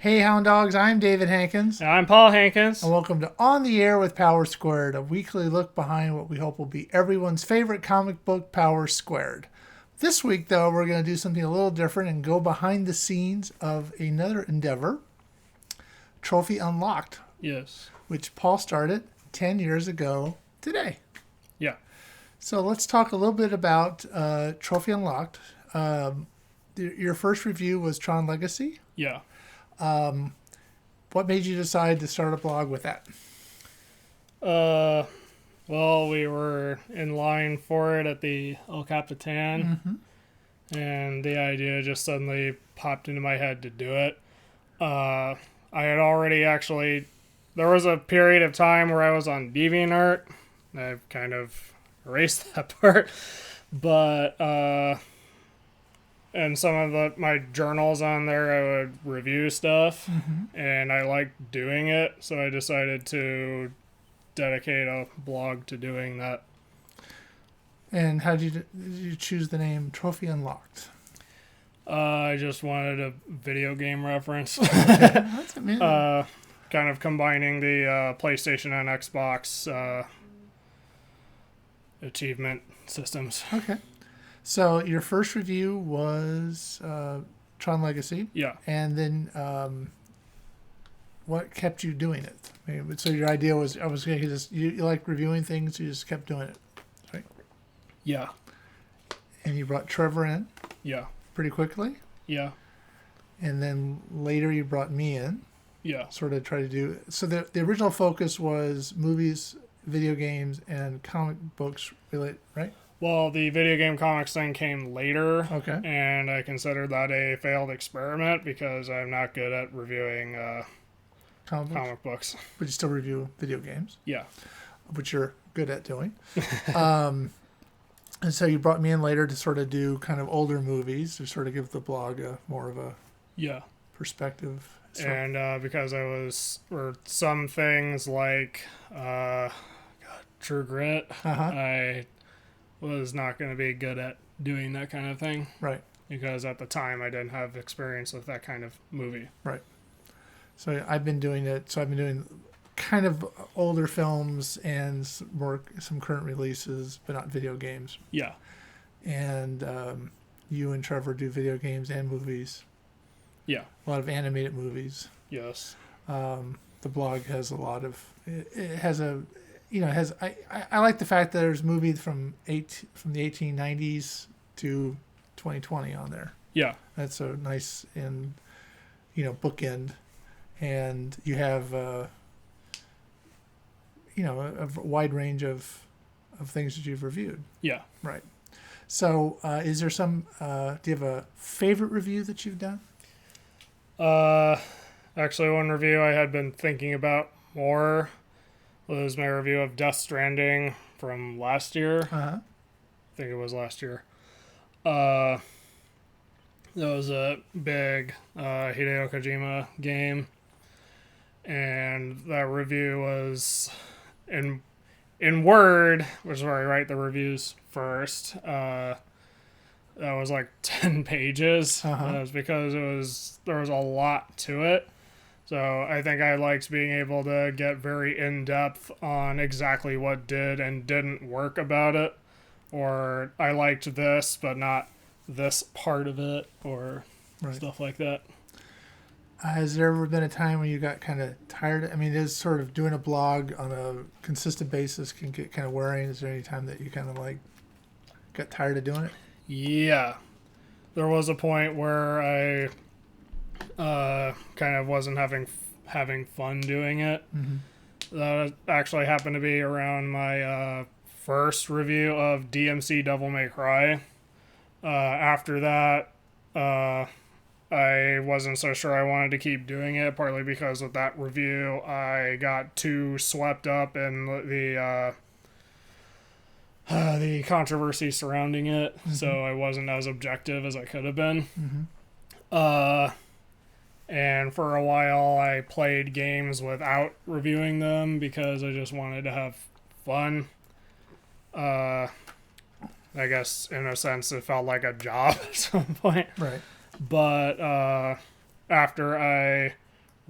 Hey, Hound Dogs, I'm David Hankins, And I'm Paul Hankins. and welcome to On the Air with Power Squared, a weekly look behind what we hope will be everyone's favorite comic book, Power Squared. This week, though, we're going to do something a little different and go behind the scenes of another endeavor, Trophy Unlocked, Yes. which Paul started 10 years ago today. Yeah. So let's talk a little bit about Trophy Unlocked. Your first review was Tron Legacy. Yeah. What made you decide to start a blog with that? Well, we were in line for it at the El Capitan, and the idea just suddenly popped into my head to do it. I had already there was a period of time where I was on DeviantArt. I've kind of erased that part, but and some of my journals on there, I would review stuff, and I liked doing it, so I decided to dedicate a blog to doing that. And how did you choose the name Trophy Unlocked? I just wanted a video game reference. That's amazing. Kind of combining the PlayStation and Xbox achievement systems. Okay. So your first review was Tron Legacy. Yeah. And then what kept you doing it? I mean, so your idea was, you like reviewing things, you just kept doing it, right? Yeah. And you brought Trevor in Yeah. pretty quickly. Yeah. And then later you brought me in, Yeah. sort of try to do. So the original focus was movies, video games, and comic books related, right? Well, the video game comics thing came later. Okay. And I consider that a failed experiment because I'm not good at reviewing comic books. But you still review video games, Yeah. which you're good at doing. And so you brought me in later to sort of do kind of older movies to sort of give the blog more of a Yeah. perspective. And because or some things like True Grit, I was not going to be good at doing that kind of thing. Right. Because at the time I didn't have experience with that kind of movie. Right. So I've been doing it. So I've been doing kind of older films and some current releases, but not video games. Yeah. And you and Trevor do video games and movies. Yeah. A lot of animated movies. Yes. The blog has a lot of. It has a, I like the fact that there's movies from the 1890s to 2020 on there. Yeah. That's a nice and bookend, and you have a wide range of things that you've reviewed. Yeah. Right. So, is there some? Do you have a favorite review that you've done? Actually, one review I had been thinking about more was my review of Death Stranding from last year. I think it was last year. That was a big Hideo Kojima game, and that review was in Word, which is where I write the reviews first. That was like 10 pages. That was because there was a lot to it. So I think I liked being able to get very in-depth on exactly what did and didn't work about it. Or I liked this, but not this part of it, or stuff like that. Has there ever been a time when you got kind of tired? I mean, is sort of doing a blog on a consistent basis can get kind of wearing. Is there any time that you kind of like got tired of doing it? Yeah. There was a point where I kind of wasn't having fun doing it. That actually happened to be around my first review of DMC Devil May Cry. After that, I wasn't so sure I wanted to keep doing it, partly because with that review I got too swept up in the controversy surrounding it, so I wasn't as objective as I could have been. And for a while I played games without reviewing them because I just wanted to have fun. I guess in a sense it felt like a job at some point. Right. But after I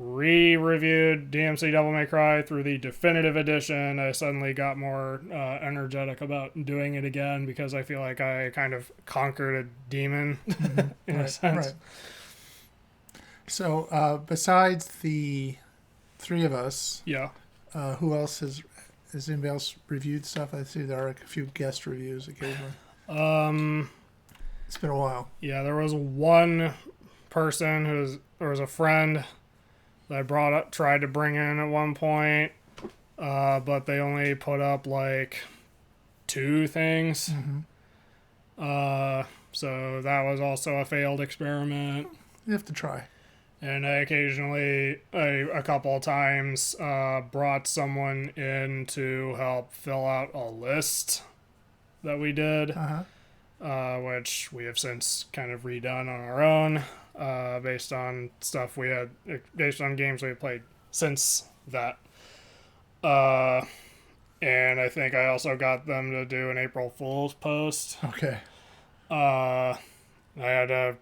re-reviewed DMC Devil May Cry through the definitive edition, I suddenly got more energetic about doing it again because I feel like I kind of conquered a demon in a sense. Right. So besides the three of us, Yeah. who else has anybody else reviewed stuff? I see there are a few guest reviews occasionally. It's been a while. Yeah, there was one person there was a friend that I tried to bring in at one point, but they only put up like 2 things. So that was also a failed experiment. You have to try. And I occasionally, a couple of times, brought someone in to help fill out a list that we did, which we have since kind of redone on our own, based on games we had played since that. And I think I also got them to do an April Fool's post. Okay. I had to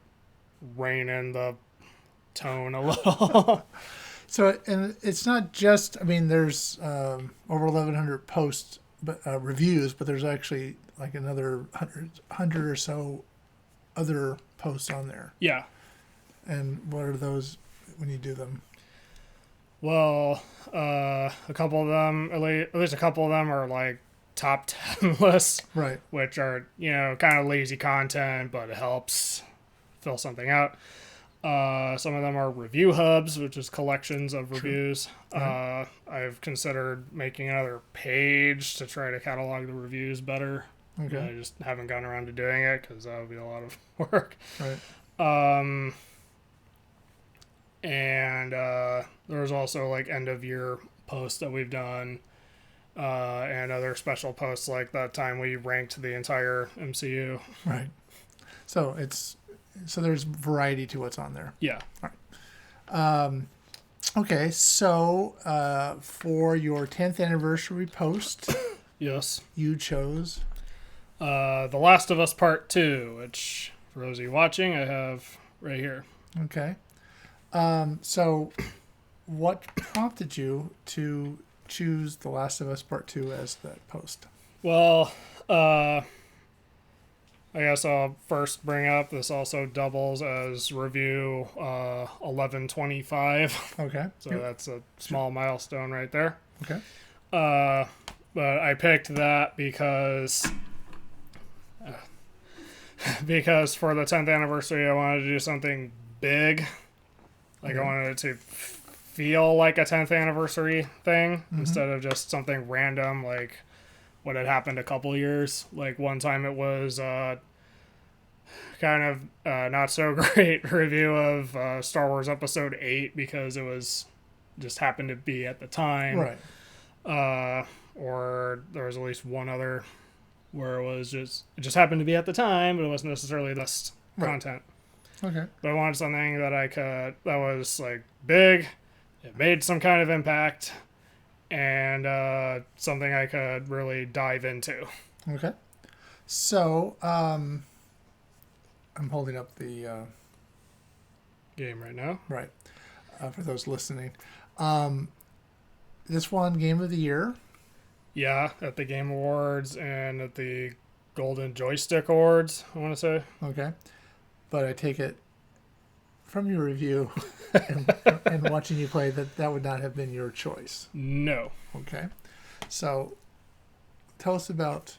rein in the tone a little. So, and it's not just, I mean, there's over 1,100 posts, reviews, but there's actually like another 100 or so other posts on there. Yeah. And what are those when you do them? Well, a couple of them, at least a couple of them are like top 10 lists. Right. Which are, kind of lazy content, but it helps fill something out. Some of them are review hubs, which is collections of reviews. Right. I've considered making another page to try to catalog the reviews better. Okay. I just haven't gotten around to doing it because that would be a lot of work. Right. And there's also like end of year posts that we've done, and other special posts like that time we ranked the entire MCU. Right. So there's variety to what's on there. Yeah. All right. Okay. So for your 10th anniversary post, yes, you chose The Last of Us Part 2, which for those of you watching, I have right here. Okay. So what prompted you to choose The Last of Us Part 2 as that post? Well, I guess I'll first bring up this also doubles as review 1125. Okay. So that's a small milestone right there. Okay. But I picked that because for the 10th anniversary I wanted to do something big. Like I wanted it to feel like a 10th anniversary thing instead of just something random like what had happened a couple years. Like one time it was kind of not so great review of Star Wars Episode 8 because it was just happened to be at the time. Right. Or there was at least one other where it just happened to be at the time, but it wasn't necessarily the best content. Okay. But I wanted something that was like big, it made some kind of impact, and something I could really dive into. Okay. So, I'm holding up the Game right now. right for those listening. This won Game of the Year. Yeah, at the Game Awards and at the Golden Joystick Awards, I want to say. Okay. But I take it from your review and watching you play that would not have been your choice. No. Okay. So tell us about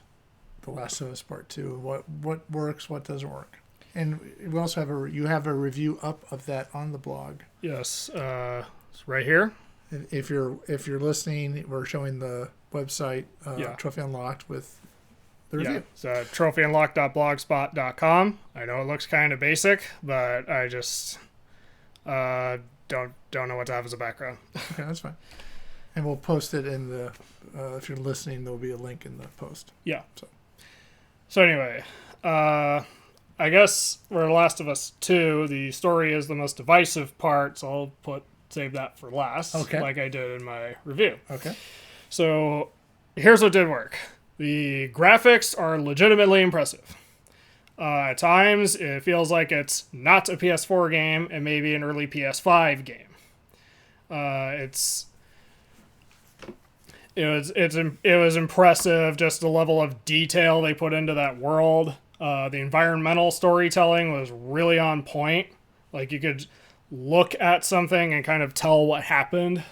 The Last of Us Part 2. What works, what doesn't work. And we also have a review up of that on the blog. Yes. It's right here. If you're listening, we're showing the website Trophy Unlocked with the review. Yeah, it's trophyunlocked.blogspot.com. I know it looks kind of basic, but I just don't know what to have as a background. Okay, that's fine. And we'll post it in the if you're listening, there'll be a link in the post. Yeah. So anyway, I guess for The Last of Us 2, the story is the most divisive part, so I'll save that for last, like I did in my review. Okay. So here's what did work. The graphics are legitimately impressive. At times, it feels like it's not a PS4 game and maybe an early PS5 game. It was impressive, just the level of detail they put into that world. The environmental storytelling was really on point. Like, you could look at something and kind of tell what happened.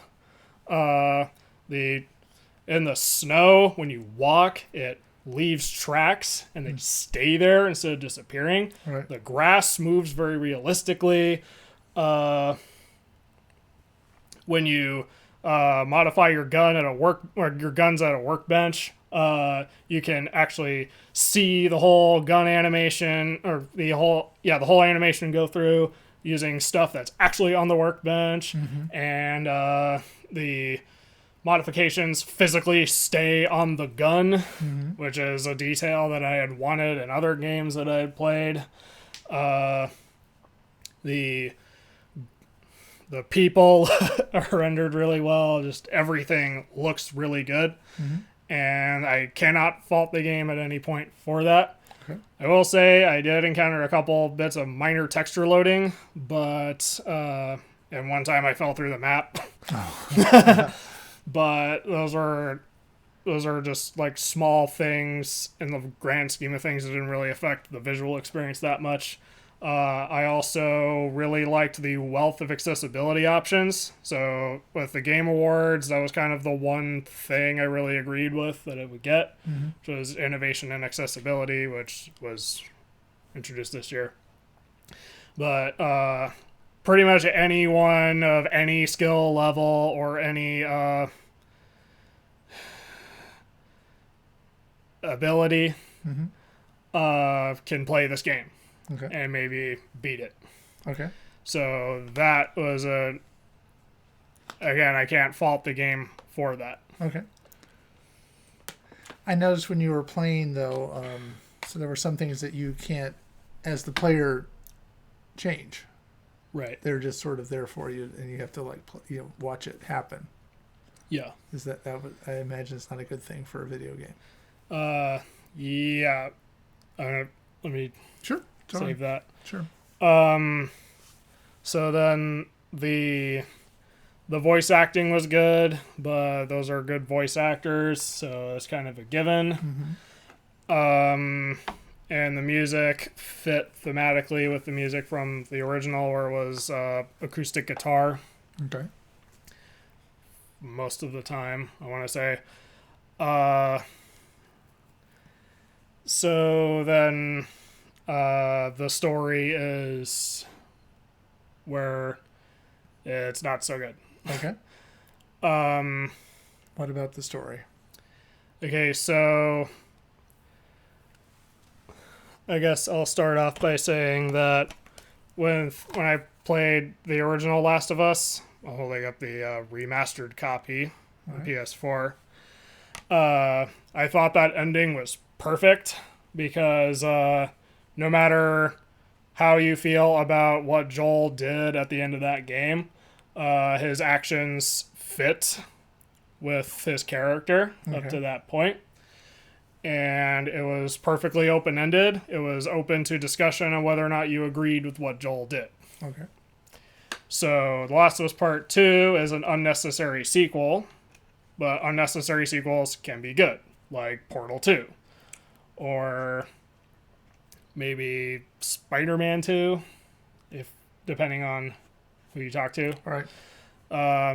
In the snow, when you walk, it leaves tracks and they stay there instead of disappearing. Right. The grass moves very realistically. When you modify your gun at a your guns at a workbench, you can actually see the whole gun animation, or the whole animation go through using stuff that's actually on the workbench. And the modifications physically stay on the gun, which is a detail that I had wanted in other games that I had played. The people are rendered really well. Just everything looks really good. And I cannot fault the game at any point for that. Okay. I will say I did encounter a couple bits of minor texture loading, but and one time I fell through the map. But those are just like small things in the grand scheme of things. It didn't really affect the visual experience that much. I also really liked the wealth of accessibility options. So with the Game Awards, that was kind of the one thing I really agreed with that it would get, which was innovation and accessibility, which was introduced this year. But pretty much anyone of any skill level or any ability can play this game. Okay. And maybe beat it. Okay. So that was again, I can't fault the game for that. Okay. I noticed when you were playing, though, so there were some things that you can't, as the player, change. Right. They're just sort of there for you, and you have to watch it happen. Yeah. Is that I imagine it's not a good thing for a video game. Yeah. Let me. Sure. Save that. Sure. So then the voice acting was good, but those are good voice actors, so it's kind of a given. And the music fit thematically with the music from the original, where it was acoustic guitar. Okay. Most of the time, I want to say. So then the story is where it's not so good. Okay. What about the story? Okay, so I guess I'll start off by saying that when I played the original Last of Us, I'm holding up the remastered copy on PS4, I thought that ending was perfect because no matter how you feel about what Joel did at the end of that game, his actions fit with his character up to that point. And it was perfectly open-ended. It was open to discussion on whether or not you agreed with what Joel did. Okay. So The Last of Us Part 2 is an unnecessary sequel, but unnecessary sequels can be good, like Portal 2. Or maybe Spider-Man 2, depending on who you talk to. Right.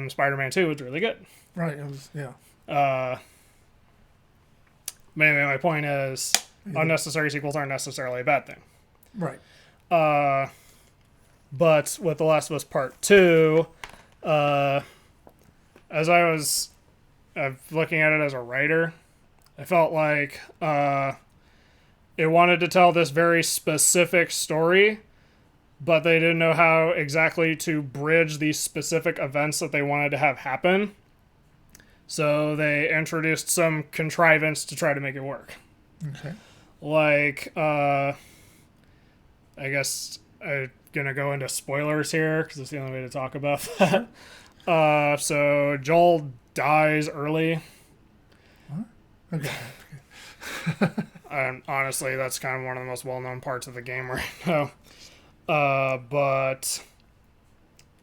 Spider-Man 2 was really good. Right. It was, yeah. Mainly my point is unnecessary sequels aren't necessarily a bad thing. Right. But with The Last of Us Part 2, as I was looking at it as a writer, I felt like it wanted to tell this very specific story, but they didn't know how exactly to bridge these specific events that they wanted to have happen. So they introduced some contrivance to try to make it work. Okay. Like, I guess I'm going to go into spoilers here because it's the only way to talk about that. So Joel dies early. What? Okay. And honestly, that's kind of one of the most well-known parts of the game right now. But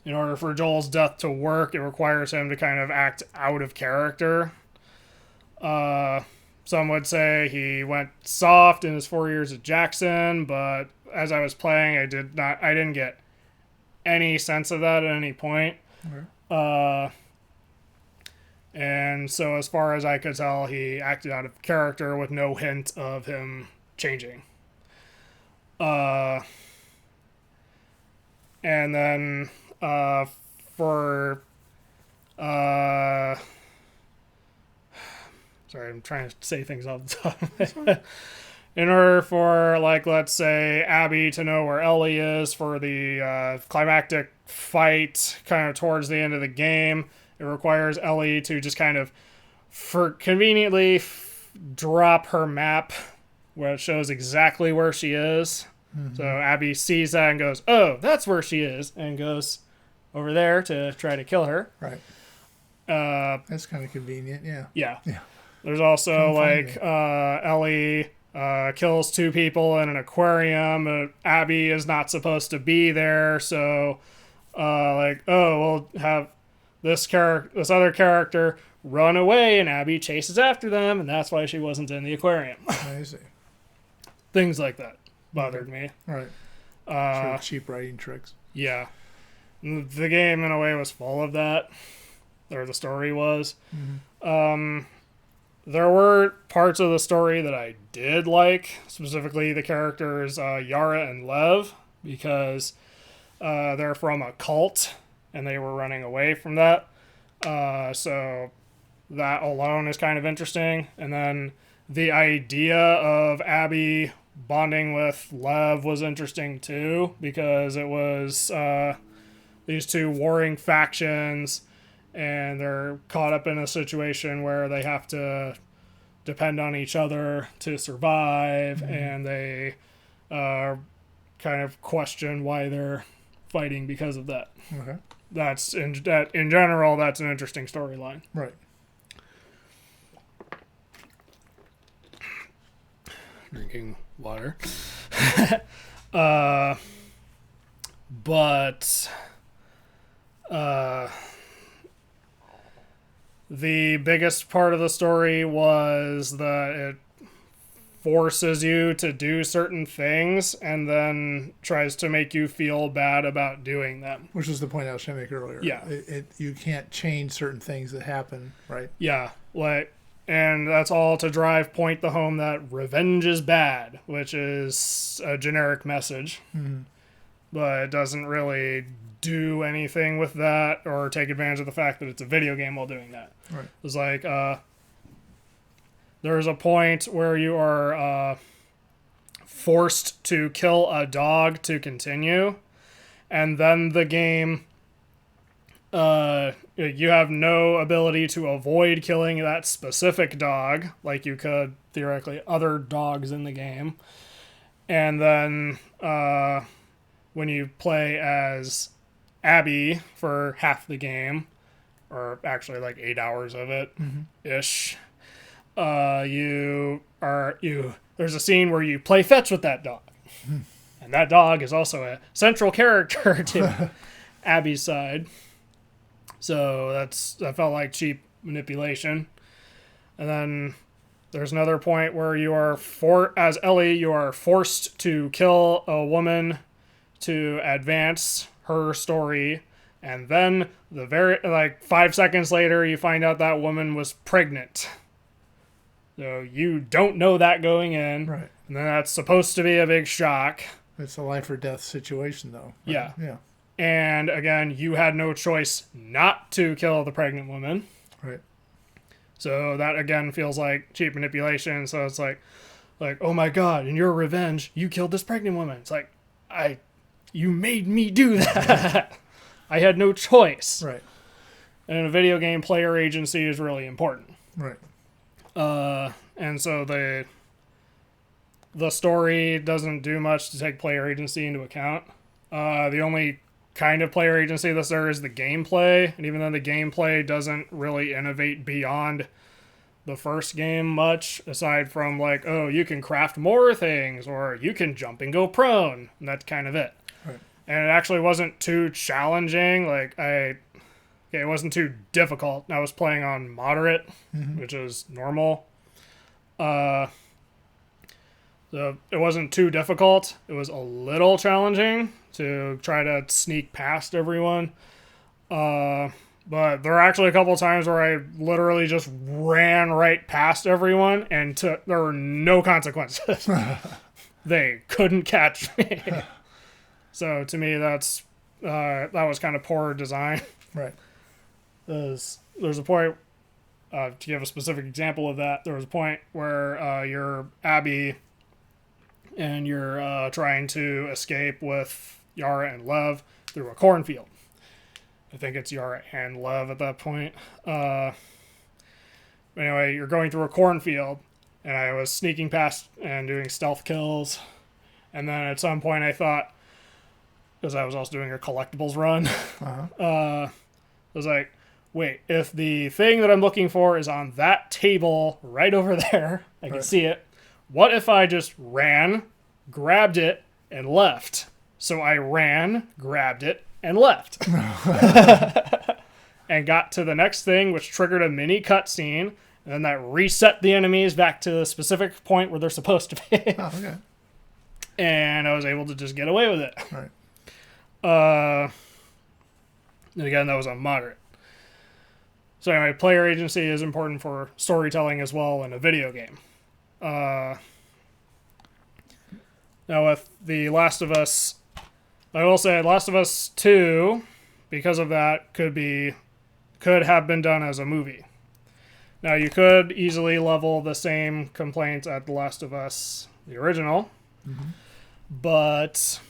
in order for Joel's death to work, it requires him to kind of act out of character. Some would say he went soft in his 4 years at Jackson, but as I was playing, I didn't get any sense of that at any point. Okay. And so as far as I could tell, he acted out of character with no hint of him changing. And then for sorry, I'm trying to say things off the top of my head. In order for, like, let's say, Abby to know where Ellie is for the climactic fight kind of towards the end of the game, it requires Ellie to just kind of conveniently drop her map where it shows exactly where she is. Mm-hmm. So Abby sees that and goes, oh, that's where she is, and goes over there to try to kill her. Right. That's kind of convenient, yeah. Yeah. There's also, like, Ellie kills 2 people in an aquarium. Abby is not supposed to be there, so, we'll have this other character run away, and Abby chases after them, and that's why she wasn't in the aquarium. I see. Things like that bothered me. Right. Sort of cheap writing tricks. Yeah. The game, in a way, was full of that. Or the story was. Mm-hmm. There were parts of the story that I did like, specifically the characters Yara and Lev, because they're from a cult, and they were running away from that. So that alone is kind of interesting. And then the idea of Abby bonding with Lev was interesting too, because it was these 2 warring factions, and they're caught up in a situation where they have to depend on each other to survive, mm-hmm. and they kind of question why they're fighting because of that. Okay. That's in general, that's an interesting storyline. Right. Drinking water. But the biggest part of the story was that it forces you to do certain things and then tries to make you feel bad about doing them. Which is the point I was trying to make earlier. Yeah. You can't change certain things that happen, right? Yeah. And that's all to point the home that revenge is bad, which is a generic message. Mm-hmm. But it doesn't really do anything with that or take advantage of the fact that it's a video game while doing that. Right. It's like, there's a point where you are forced to kill a dog to continue, and then the game, you have no ability to avoid killing that specific dog, like you could, theoretically, other dogs in the game. And then, when you play as Abby for half the game, or actually like 8 hours of it, mm-hmm. ish, there's a scene where you play fetch with that dog. Mm-hmm. And that dog is also a central character to Abby's side. So that felt like cheap manipulation. And then there's another point where you are, as Ellie, you are forced to kill a woman to advance her story, and then 5 seconds later you find out that woman was pregnant. So you don't know that going in, right? And then that's supposed to be a big shock. It's a life or death situation, though. Right? Yeah. And again, you had no choice not to kill the pregnant woman. Right. So that again feels like cheap manipulation. So it's like, oh my god, in your revenge, you killed this pregnant woman. It's like, you made me do that. I had no choice. Right. And in a video game, player agency is really important. Right. And so the story doesn't do much to take player agency into account. The only kind of player agency that's there is the gameplay, and even though the gameplay doesn't really innovate beyond the first game much, aside from like, oh, you can craft more things, or you can jump and go prone, and that's kind of it. Right. and it actually wasn't too challenging. It wasn't too difficult. I was playing on moderate, which is normal. So it wasn't too difficult. It was a little challenging to try to sneak past everyone. But there were actually a couple of times where I literally just ran right past everyone and there were no consequences. They couldn't catch me. So to me, that was kind of poor design. Right. There's a point, to give a specific example of that, there was a point where you're Abby and you're trying to escape with Yara and Lev through a cornfield. I think it's Yara and Lev at that point. Anyway, you're going through a cornfield, and I was sneaking past and doing stealth kills. And then at some point I thought, because I was also doing a collectibles run, I was like, wait, if the thing that I'm looking for is on that table right over there, I can see it. What if I just ran, grabbed it, and left? So I ran, grabbed it, and left. And got to the next thing, which triggered a mini cutscene, and then that reset the enemies back to the specific point where they're supposed to be. Oh, okay. And I was able to just get away with it. Right. And again, that was on moderate. So anyway, player agency is important for storytelling as well in a video game. Now with The Last of Us, I will say Last of Us 2, because of that, could have been done as a movie. Now you could easily level the same complaints at The Last of Us, the original, but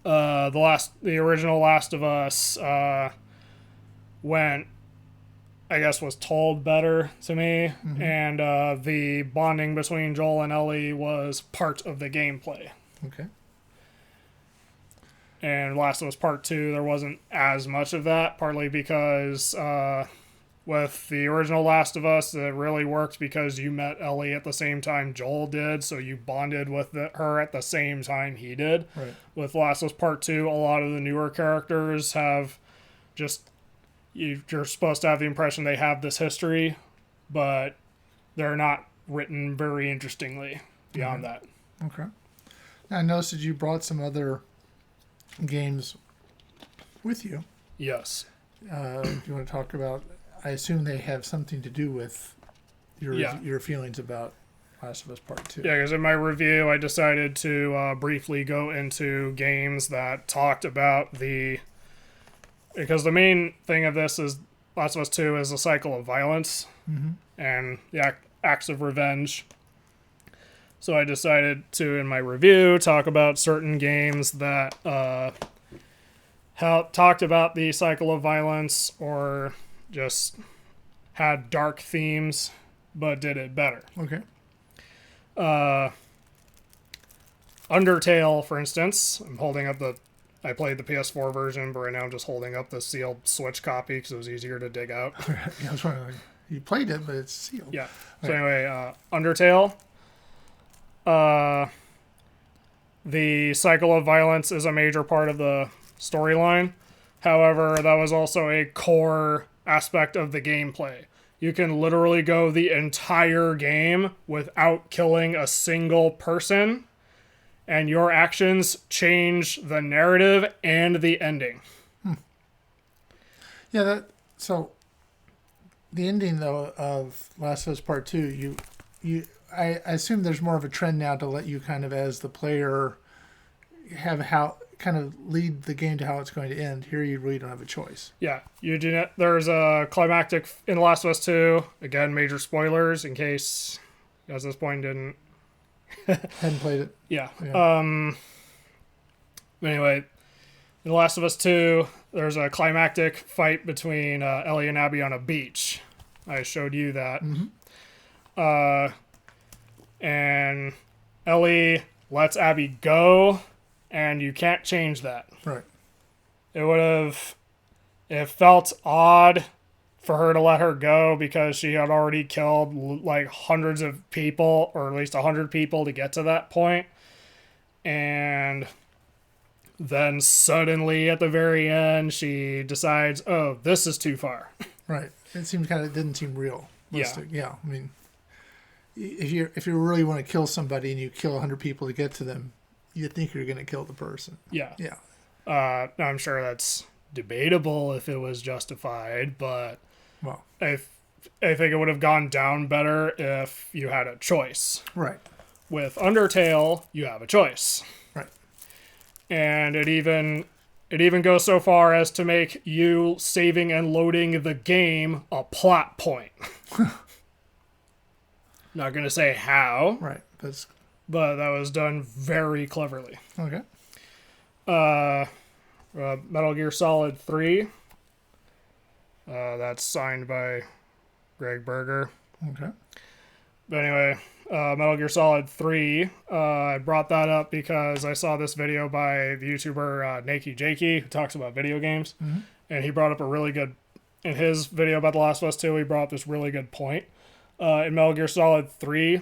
the original Last of Us was told better to me, and the bonding between Joel and Ellie was part of the gameplay. Okay. And Last of Us Part 2, there wasn't as much of that, partly because with the original Last of Us, it really worked because you met Ellie at the same time Joel did, so you bonded with her at the same time he did. Right. With Last of Us Part 2, a lot of the newer characters have just... You're supposed to have the impression they have this history, but they're not written very interestingly beyond that. Okay. Now, I noticed that you brought some other games with you. Yes. Do you want to talk about... I assume they have something to do with your feelings about Last of Us Part 2. Yeah, because in my review, I decided to briefly go into games that talked about because the main thing of this is Last of Us 2 is a cycle of violence and the acts of revenge. So I decided to, in my review, talk about certain games that talked about the cycle of violence or just had dark themes but did it better. Okay. Undertale, for instance, I played the PS4 version, but right now I'm just holding up the sealed Switch copy because it was easier to dig out. Yeah, I was wondering, you played it, but it's sealed. Yeah. So anyway, Undertale. The cycle of violence is a major part of the storyline. However, that was also a core aspect of the gameplay. You can literally go the entire game without killing a single person, and your actions change the narrative and the ending. Yeah, so the ending though of Last of Us Part 2, I assume there's more of a trend now to let you kind of, as the player, lead the game to how it's going to end. Here you really don't have a choice. Yeah, you do not. There's a climactic in Last of Us 2. Again, major spoilers in case you guys at this point didn't Hadn't played it. Yeah. Anyway, in The Last of Us 2, there's a climactic fight between Ellie and Abby on a beach. I showed you that. And Ellie lets Abby go, and you can't change that. Right. It felt odd for her to let her go because she had already killed like hundreds of people, or at least 100 people to get to that point. And Then suddenly at the very end, she decides, oh, this is too far. Right. It didn't seem real. Yeah. Yeah. I mean, if you really want to kill somebody and you kill 100 people to get to them, you think you're going to kill the person. Yeah. Yeah. I'm sure that's debatable if it was justified, but Well, I think it would have gone down better if you had a choice. right. With Undertale, you have a choice. Right. And it even goes so far as to make you saving and loading the game a plot point. Not going to say how. Right. But that was done very cleverly. Okay. Metal Gear Solid 3. That's signed by Greg Berger. Okay. But anyway, Metal Gear Solid 3, I brought that up because I saw this video by the YouTuber Nakey Jakey, who talks about video games. Mm-hmm. And he brought up in his video about The Last of Us 2, he brought up this really good point. In Metal Gear Solid 3,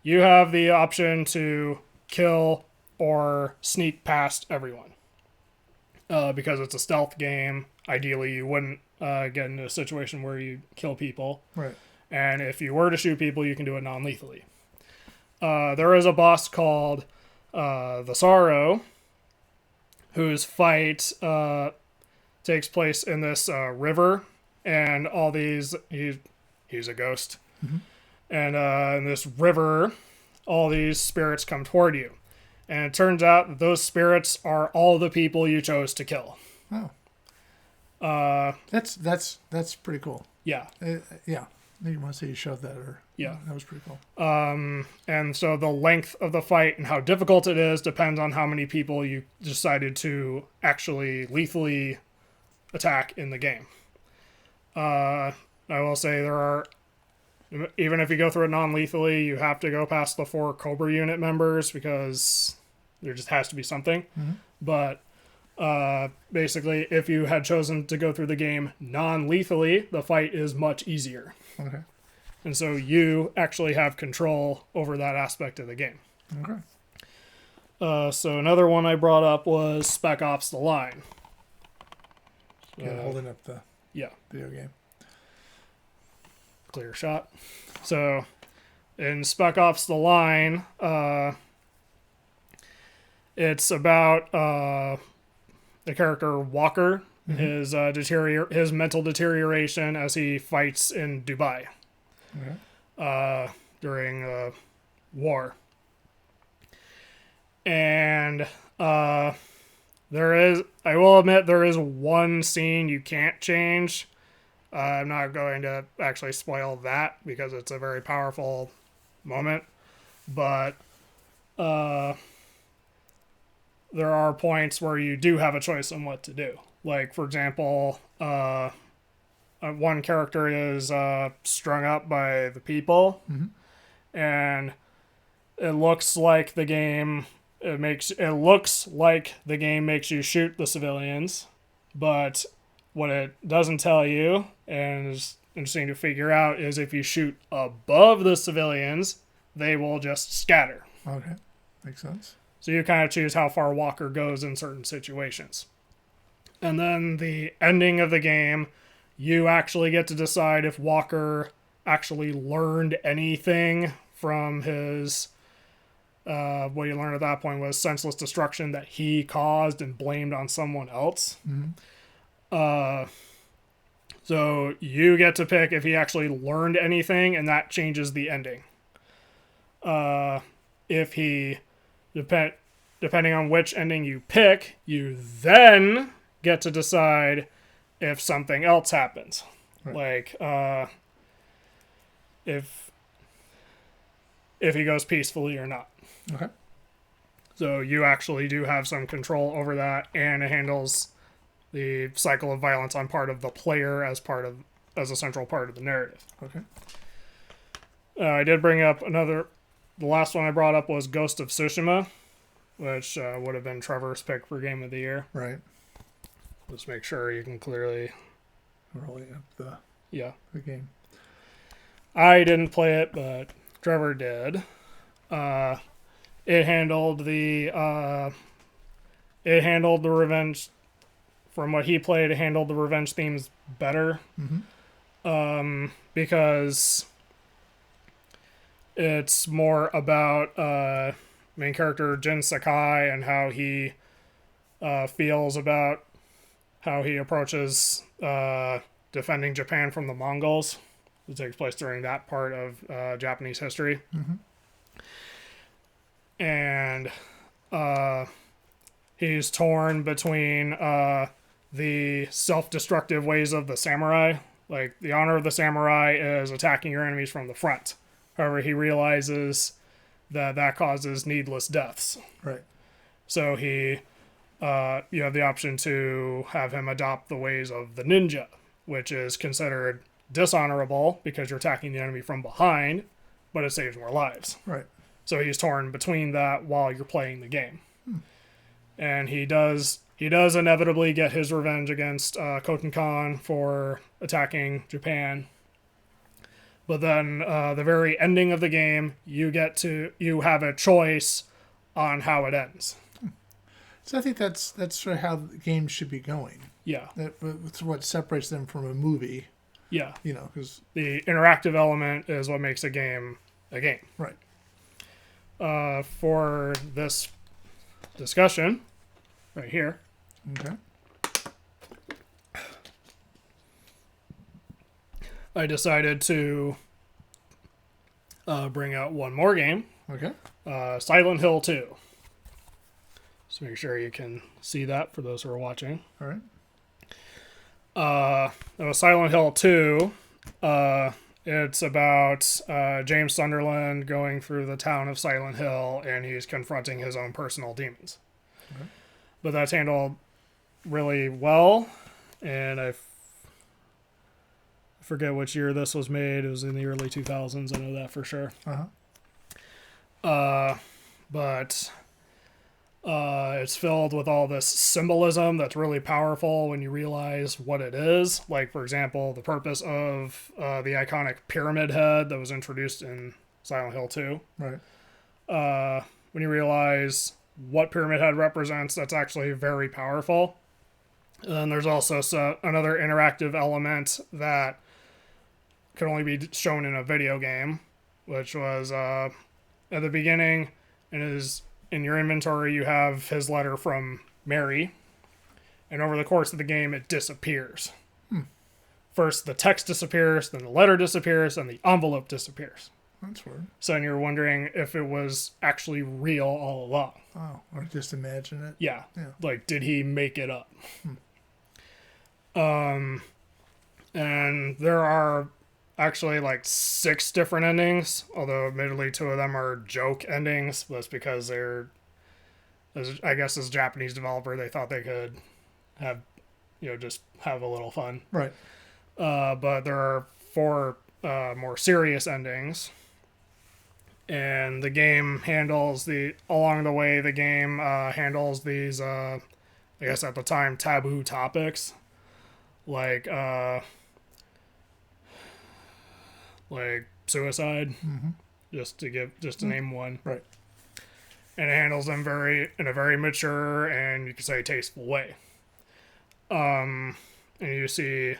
you have the option to kill or sneak past everyone. Because it's a stealth game, ideally you wouldn't get into a situation where you kill people. Right. And if you were to shoot people, you can do it non-lethally. There is a boss called the Sorrow, whose fight takes place in this river, and all these... He's a ghost. Mm-hmm. And in this river, all these spirits come toward you. And it turns out that those spirits are all the people you chose to kill. Oh. That's pretty cool. Yeah. Yeah. You want to say you showed that, or yeah, that was pretty cool. And so the length of the fight and how difficult it is depends on how many people you decided to actually lethally attack in the game. I will say even if you go through it non-lethally, you have to go past the 4 Cobra unit members because there just has to be something. Mm-hmm. But basically, if you had chosen to go through the game non-lethally, the fight is much easier. Okay. And so you actually have control over that aspect of the game. Okay. So another one I brought up was Spec Ops: The Line. Holding up the video game. Clear shot. So in Spec Ops: The Line, it's about the character Walker, mm-hmm. His mental deterioration as he fights in Dubai. Okay. During war. And I will admit, there is one scene you can't change. I'm not going to actually spoil that because it's a very powerful moment. But there are points where you do have a choice on what to do. Like, for example, one character is strung up by the people, mm-hmm. and it looks like the game makes you shoot the civilians, but what it doesn't tell you, and is interesting to figure out, is if you shoot above the civilians, they will just scatter. Okay, makes sense. So you kind of choose how far Walker goes in certain situations. And then the ending of the game, you actually get to decide if Walker actually learned anything from his... what you learned at that point was senseless destruction that he caused and blamed on someone else. Mm-hmm. So you get to pick if he actually learned anything, and that changes the ending. If he... Depending on which ending you pick, you then get to decide if something else happens. Right. Like, if he goes peacefully or not. Okay. So you actually do have some control over that, and it handles the cycle of violence on part of the player as a central part of the narrative. Okay. I did bring up the last one I brought up was Ghost of Tsushima, which would have been Trevor's pick for Game of the Year. Right. Let's make sure you can clearly... Rolling up the game. I didn't play it, but Trevor did. It handled the it handled the revenge, from what he played, it handled the revenge themes better. Because it's more about main character Jin Sakai and how he feels about how he approaches defending Japan from the Mongols. It takes place during that part of Japanese history. And he's torn between the self-destructive ways of the samurai. Like, the honor of the samurai is attacking your enemies from the front. However, he realizes that that causes needless deaths. Right. So you have the option to have him adopt the ways of the ninja, which is considered dishonorable because you're attacking the enemy from behind, but it saves more lives. Right. So he's torn between that while you're playing the game. And he does inevitably get his revenge against Khotan Khan for attacking Japan. But then the very ending of the game, you have a choice on how it ends. So I think that's sort of how the games should be going. Yeah. That's what separates them from a movie. Yeah. Because the interactive element is what makes a game a game. Right. For this discussion, right here. Okay. I decided to bring out one more game. Okay. Silent Hill 2. Just make sure you can see that for those who are watching. All right. Silent Hill 2. It's about James Sunderland going through the town of Silent Hill, and he's confronting his own personal demons. Okay. But that's handled really well, and I forget which year this was made. It was in the early 2000s. I know that for sure. But it's filled with all this symbolism that's really powerful when you realize what it is. Like, for example, the purpose of the iconic pyramid head that was introduced in Silent Hill 2. Right. When you realize what pyramid head represents, that's actually very powerful. And then there's also another interactive element that could only be shown in a video game, which was at the beginning, in your inventory, you have his letter from Mary, and over the course of the game, it disappears. First, the text disappears, then the letter disappears, and the envelope disappears. That's weird. So then you're wondering if it was actually real all along. Oh, or just imagine it. Yeah. Like, did he make it up? And there are actually like 6 different endings, although admittedly 2 of them are joke endings. That's because I guess as a Japanese developer, they thought they could have, just have a little fun. Right. But there are 4 more serious endings. And the game handles along the way, the game handles these, I guess at the time, taboo topics. Like suicide, just to name one. Right. And it handles them in a very mature and you could say tasteful way. And you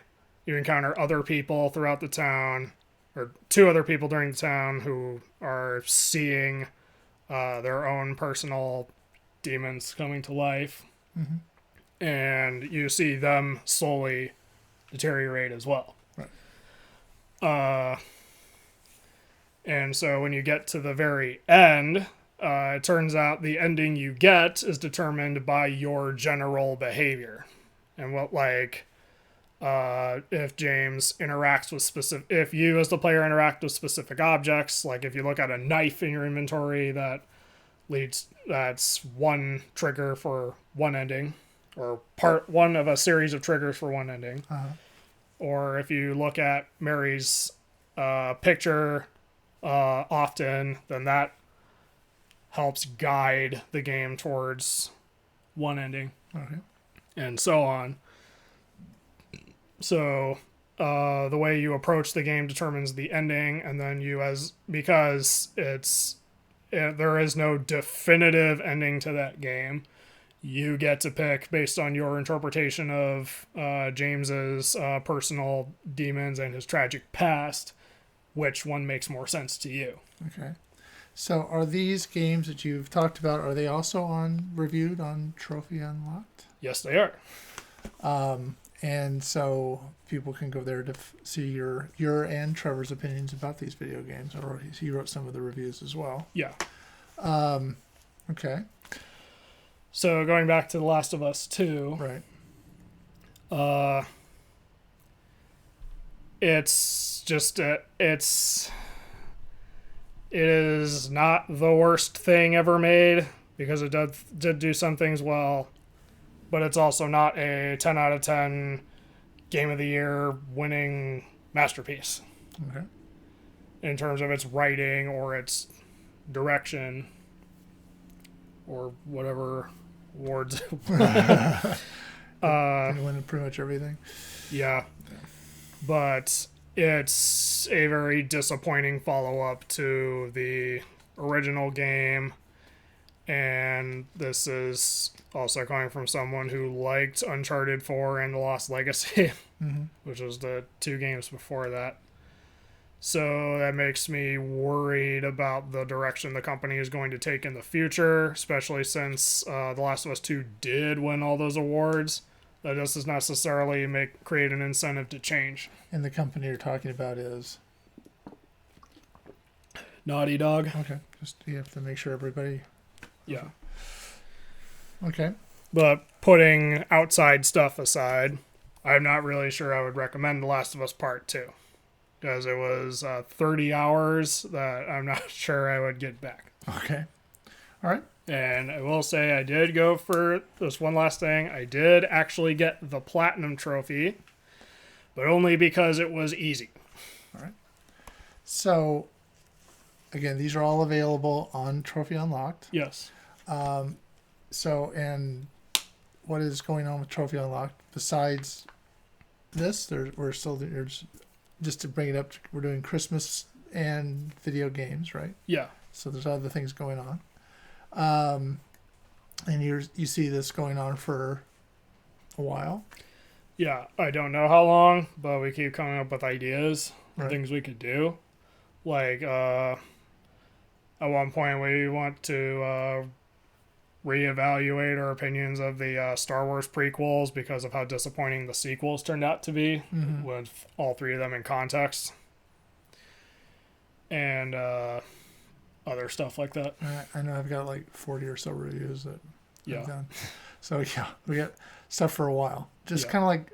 encounter other people throughout the town, or 2 other people during the town who are seeing their own personal demons coming to life. And you see them slowly deteriorate as well. Right. And so when you get to the very end, it turns out the ending you get is determined by your general behavior. And if James interacts with if you as the player interact with specific objects, like if you look at a knife in your inventory, that's one trigger for one ending, or part one of a series of triggers for one ending. Or if you look at Mary's picture often, then that helps guide the game towards one ending. Okay. And so on. So the way you approach the game determines the ending, and then because there is no definitive ending to that game, you get to pick based on your interpretation of James's personal demons and his tragic past, which one makes more sense to you. Okay. So are these games that you've talked about, are they also reviewed on Trophy Unlocked? Yes, they are. And so people can go there to see your and Trevor's opinions about these video games, or he wrote some of the reviews as well. Yeah. Okay. So going back to The Last of Us 2. Right. It's just it is not the worst thing ever made, because it did do some things well, but it's also not a 10 out of 10 Game of the Year winning masterpiece. Okay. In terms of its writing or its direction or whatever awards. Can win pretty much everything. Yeah. But it's a very disappointing follow-up to the original game, and this is also coming from someone who liked Uncharted 4 and The Lost Legacy, which was the 2 games before that. So that makes me worried about the direction the company is going to take in the future, especially since The Last of Us 2 did win all those awards. That doesn't necessarily create an incentive to change. And the company you're talking about is? Naughty Dog. Okay. Just you have to make sure everybody... Yeah. Okay. But putting outside stuff aside, I'm not really sure I would recommend The Last of Us Part 2. Because it was 30 hours that I'm not sure I would get back. Okay. All right. And I will say I did go for this one last thing. I did actually get the Platinum Trophy, but only because it was easy. All right. So, again, these are all available on Trophy Unlocked. Yes. So, and what is going on with Trophy Unlocked besides this? We're still there's just to bring it up. We're doing Christmas and video games, right? Yeah. So there's other things going on. And you see this going on for a while. Yeah, I don't know how long, but we keep coming up with ideas and Right. things we could do. Like, at one point we want to reevaluate our opinions of the Star Wars prequels because of how disappointing the sequels turned out to be, with all 3 of them in context. And other stuff like that. I know I've got like 40 or so reviews that Yeah. I've done. So yeah, we got stuff for a while. Just Yeah. kind of like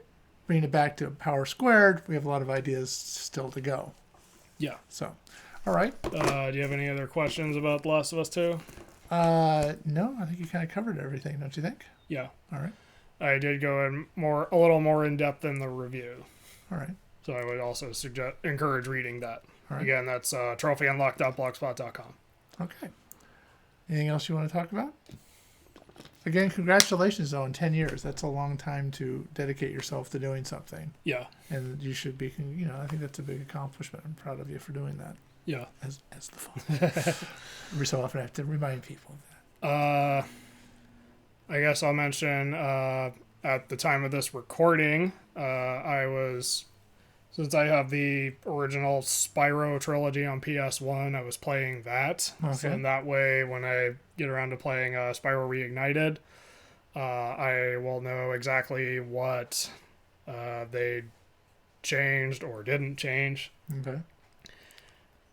bringing it back to Power Squared. We have a lot of ideas still to go. Yeah. So, all right. Do you have any other questions about The Last of Us 2? No, I think you kind of covered everything, don't you think? Yeah. All right. I did go in a little more in depth in the review. All right. So I would also encourage reading that. All right. Again, that's trophyunlocked.blogspot.com. Okay. Anything else you want to talk about? Again, congratulations, though, on 10 years. That's a long time to dedicate yourself to doing something. Yeah. And you should be, I think that's a big accomplishment. I'm proud of you for doing that. Yeah. As the father. Every so often I have to remind people of that. I guess I'll mention at the time of this recording, since I have the original Spyro trilogy on PS1, I was playing that. Okay. So in that way, when I get around to playing Spyro Reignited, I will know exactly what they changed or didn't change. Okay.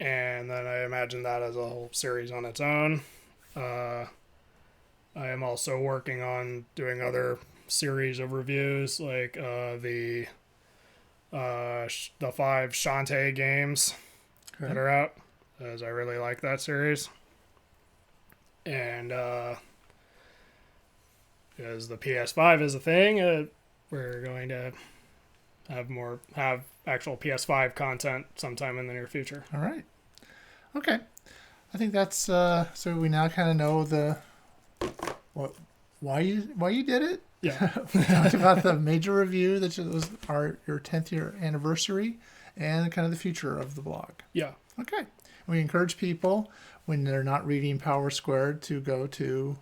And then I imagine that as a whole series on its own. I am also working on doing other series of reviews, like the 5 Shantae games that are out, as I really like that series. And as the PS5 is a thing, we're going to have actual PS5 content sometime in the near future. All right. Okay. I think that's so we now kind of know why you did it. Yeah. We talked about the major review that was your 10th year anniversary and kind of the future of the blog. Yeah. Okay. We encourage people when they're not reading Power Squared to go to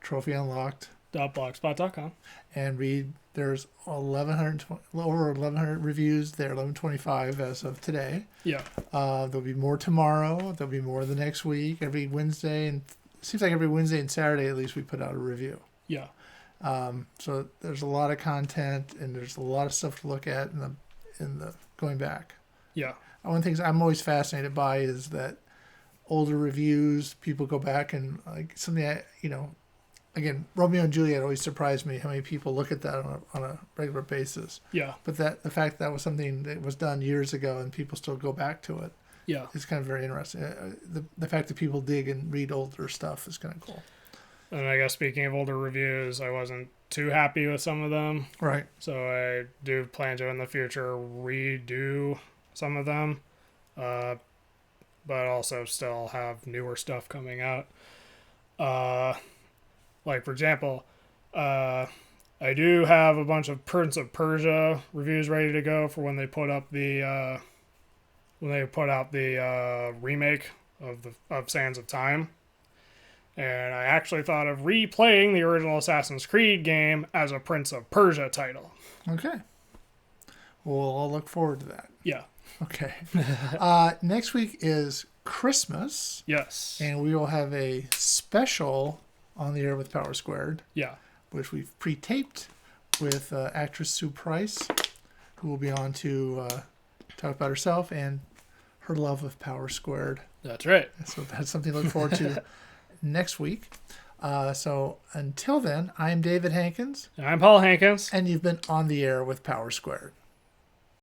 Trophy Unlocked .blogspot.com. And read. There's 1,120, over 1,100 reviews there, 1,125 as of today. Yeah. There'll be more tomorrow. There'll be more the next week. Every Wednesday, and it seems like every Wednesday and Saturday at least we put out a review. Yeah. So there's a lot of content and there's a lot of stuff to look at in the going back. Yeah. One of the things I'm always fascinated by is that older reviews, people go back and like something again, Romeo and Juliet always surprised me how many people look at that on a regular basis. Yeah. But the fact that was something that was done years ago and people still go back to it. Yeah. It's kind of very interesting. The fact that people dig and read older stuff is kind of cool. And I guess speaking of older reviews, I wasn't too happy with some of them. Right. So I do plan to in the future redo some of them. But also still have newer stuff coming out. Like, for example, I do have a bunch of Prince of Persia reviews ready to go for when they put up the remake of Sands of Time. And I actually thought of replaying the original Assassin's Creed game as a Prince of Persia title. Okay. Well, I'll look forward to that. Yeah. Okay. Next week is Christmas. Yes. And we will have a special on the air with Power Squared. Yeah. Which we've pre-taped with actress Sue Price, who will be on to talk about herself and her love of Power Squared. That's right. So that's something to look forward to next week. So until then, I'm David Hankins. And I'm Paul Hankins. And you've been on the air with Power Squared.